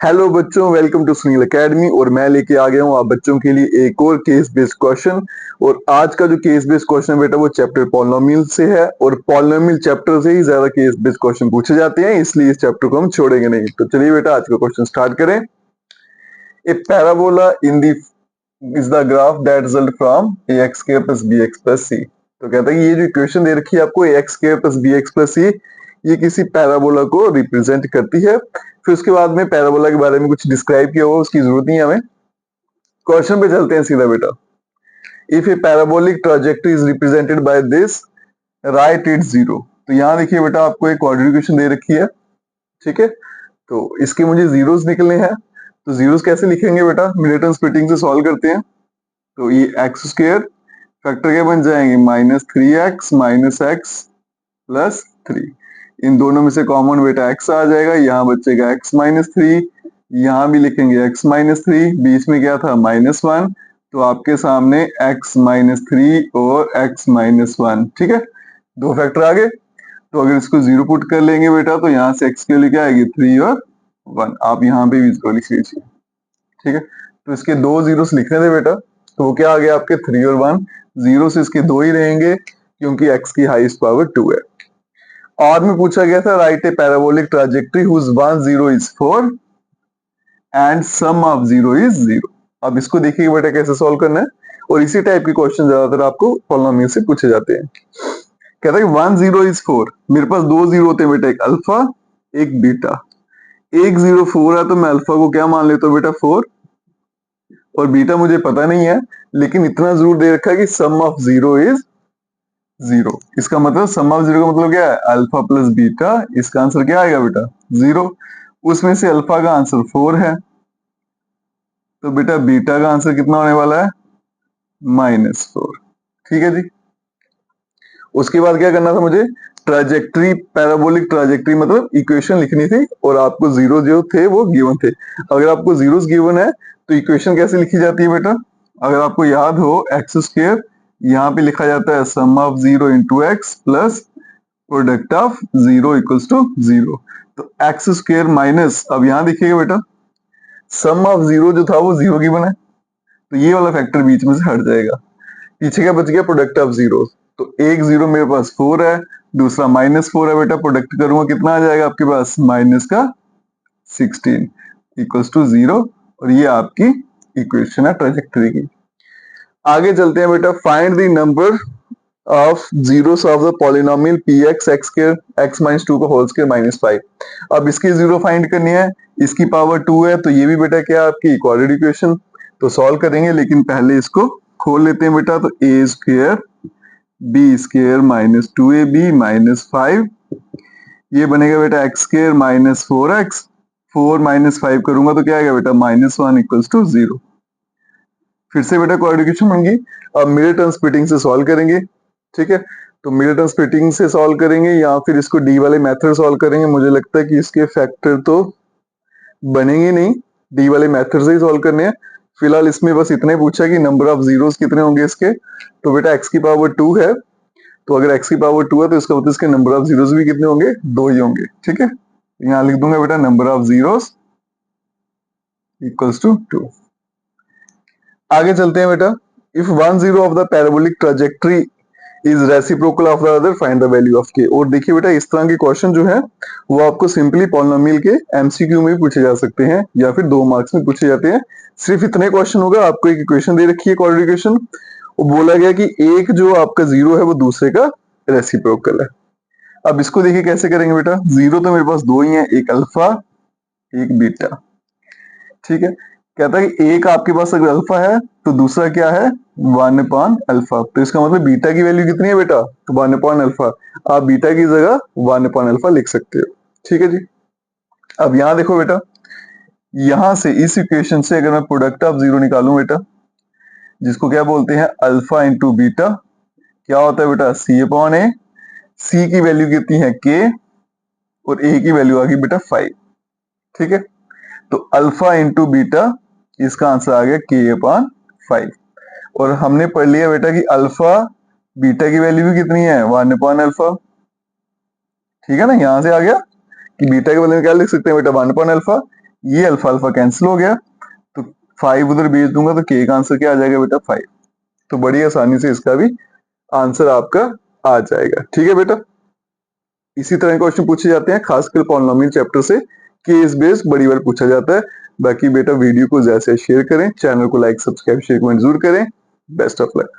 Hello बच्चों, welcome to Sunil academy. और मैं लेके आ गया हूँ आप बच्चों के लिए एक और केस बेस्ड क्वेश्चन। और आज का जो केस बेस्ड क्वेश्चन है बेटा वो चैप्टर पॉलिनोमियल से है, और पॉलिनोमियल चैप्टर से ही ज्यादा केस बेस्ड क्वेश्चन पूछे जाते हैं, इसलिए इस चैप्टर को हम छोड़ेंगे नहीं। तो चलिए बेटा आज का क्वेश्चन स्टार्ट करें। A parabola in the is the graph that result from a x square plus b x plus c. तो कहता है कि ये जो इक्वेशन दे रखी है आपको a x square plus b x plus c, ये किसी पैराबोला को रिप्रेजेंट करती है। फिर उसके बाद में पैराबोला के बारे में कुछ डिस्क्राइब किया हुआ, उसकी जरूरत नहीं है हमें। क्वेश्चन पे चलते हैं सीधा बेटा। If A parabolic trajectory is represented by this, right it zero. तो यहाँ देखिए बेटा आपको एक क्वाड्रिकेशन दे रखी है, ठीक है। तो इसके मुझे जीरोस निकलने हैं। तो जीरोस कैसे लिखेंगे बेटा, मिलेटन स्प्लिटिंग से सॉल्व करते हैं। तो ये एक्स स्क्वायर फैक्टर क्या बन जाएंगे, -3x माइनस एक्स प्लस 3। इन दोनों में से कॉमन बेटा x आ जाएगा, यहाँ बचेगा x माइनस 3, यहाँ भी लिखेंगे x माइनस 3, बीच में क्या था -1। तो आपके सामने x माइनस 3 और x माइनस 1, ठीक है। दो फैक्टर आ गए। तो अगर इसको जीरो पुट कर लेंगे बेटा तो यहाँ से x के लिए क्या आएगी 3 और 1। आप यहाँ पे भी इसको लिख लीजिए, ठीक है। तो इसके दो जीरोस लिखने थे बेटा, तो वो क्या आ गया आपके 3 और 1। जीरो से इसके दो ही रहेंगे क्योंकि x की हाईएस्ट पावर 2 है। और में पूछा गया था write a parabolic trajectory whose one zero is 4 and sum of zero is 0। अब इसको देखिए बेटा कैसे सॉल्व करना है। और इसी टाइप के क्वेश्चन ज्यादातर आपको पॉलिनोमियल से पूछे जाते हैं। कहता है 1 0 इज 4, मेरे पास दो जीरो होते हैं बेटा, एक अल्फा एक बीटा। एक 0 4 है तो मैं अल्फा को क्या मान लेता हूँ बेटा 4, और बीटा मुझे पता नहीं है, लेकिन इतना जरूर दे रखा है कि सम ऑफ जीरो इज 0। इसका मतलब सम ऑफ जीरो का मतलब क्या है, अल्फा प्लस बीटा। इसका आंसर क्या आएगा बेटा 0। उसमें से अल्फा का आंसर 4 है, तो बेटा बीटा का आंसर कितना होने वाला है -4, ठीक है जी। उसके बाद क्या करना था मुझे, ट्राजेक्टरी, पैराबोलिक ट्राजेक्टरी मतलब इक्वेशन लिखनी थी, और आपको जीरो जो थे वो गिवन थे। अगर आपको जीरोस गिवन है तो इक्वेशन कैसे लिखी जाती है बेटा, अगर आपको याद हो एक्स स्क्वायर, यहाँ पे लिखा जाता है sum of zero into x plus product of zero equals to 0। तो एक्स स्क्वायर माइनस, अब यहाँ देखिएगा बेटा सम ऑफ जीरो जो था वो जीरो गिवन है, तो ये वाला फैक्टर बीच में से हट जाएगा। पीछे क्या बच गया, प्रोडक्ट ऑफ जीरो। तो एक जीरो मेरे पास 4 है, दूसरा -4 है बेटा, प्रोडक्ट करूंगा कितना आ जाएगा आपके पास माइनस का 16 इक्वल्स टू 0। और ये आपकी इक्वेशन है ट्राजेक्टरी की। आगे चलते हैं बेटा, find the number of zeros of the polynomial px x square x minus 2 का होल स्क्वायर -5। अब इसकी जीरो फाइंड करनी है, इसकी पावर 2 है, तो ये भी बेटा क्या है आपकी क्वाड्रेटिक इक्वेशन। तो सॉल्व करेंगे, लेकिन पहले इसको खोल लेते हैं बेटा। तो a square b square minus 2ab minus 5, ये बनेगा बेटा x square minus 4x, 4 minus 5 करूंगा तो क्या आएगा बेटा -1 इक्वल्स टू 0। फिर से बेटा क्वाड्रिकेशन बन गई। अब मिडिल टर्म स्प्लिटिंग से सॉल्व करेंगे, ठीक है। तो मिडिल टर्म स्प्लिटिंग से सॉल्व करेंगे या फिर इसको डी वाले मेथड सॉल्व करेंगे। मुझे लगता है कि इसके फैक्टर तो बनेंगे नहीं, डी वाले मेथड से ही सॉल्व करने हैं। फिलहाल इसमें बस इतना ही पूछा कि नंबर ऑफ जीरोस कितने होंगे इसके। तो बेटा एक्स की पावर 2 है, तो अगर x की पावर 2 है तो इसका मतलब इसके नंबर ऑफ जीरोस भी कितने होंगे, दो ही होंगे, ठीक है। यहाँ लिख दूंगा बेटा number of zeros equals to 2। आगे चलते हैं बेटा, if one zero of the parabolic trajectory is reciprocal of the other, find the value of K. और देखिए बेटा इस तरह के क्वेश्चन जो है वो आपको सिंपली पॉलिनोमियल के एमसीक्यू में भी पूछे जा सकते हैं, या फिर 2 मार्क्स में पूछे जाते हैं। सिर्फ इतने क्वेश्चन होगा, आपको एक इक्वेशन दे रखी है क्वाड्रिकेशन, वो बोला गया कि एक जो आपका जीरो है वो दूसरे का रेसिप्रोकल है। अब इसको देखिए कैसे करेंगे बेटा, जीरो तो मेरे पास दो ही है, एक अल्फा एक बीटा, ठीक है। कहता है कि एक आपके पास अगर अल्फा है तो दूसरा क्या है 1 अल्फा। तो इसका मतलब बीटा की वैल्यू कितनी है बेटा, तो 1 अल्फा। आप बीटा की जगह 1 अल्फा लिख सकते हो, ठीक है जी। अब यहां देखो बेटा, यहां से इस इक्वेशन से अगर मैं प्रोडक्ट ऑफ जीरो निकालूं बेटा, जिसको क्या बोलते हैं अल्फा इंटू बीटा, क्या होता है बेटा c/a। c की वैल्यू कितनी है k, और a की वैल्यू आ गई बेटा 5, ठीक है। तो अल्फा इंटू बीटा, इसका आंसर आ गया k/5। और हमने पढ़ लिया बेटा कि अल्फा बीटा की वैल्यू भी कितनी है 1 अल्फा, ठीक है ना। यहां से आ गया कि बीटा के बदले में क्या लिख सकते हैं बेटा 1 अल्फा। ये अल्फा अल्फा कैंसिल हो गया, तो 5 उधर भेज दूंगा तो के का आंसर क्या आ जाएगा बेटा 5। तो बड़ी आसानी से इसका भी आंसर आपका आ जाएगा। ठीक है बेटा, इसी तरह के क्वेश्चन पूछे जाते हैं, खासकर पॉलिनोमियल चैप्टर से केस बेस्ड बड़ी बार पूछा जाता है। बाकी बेटा वीडियो को ज्यादा से शेयर करें, चैनल को लाइक सब्सक्राइब शेयर कमेंट जरूर करें। Best of luck.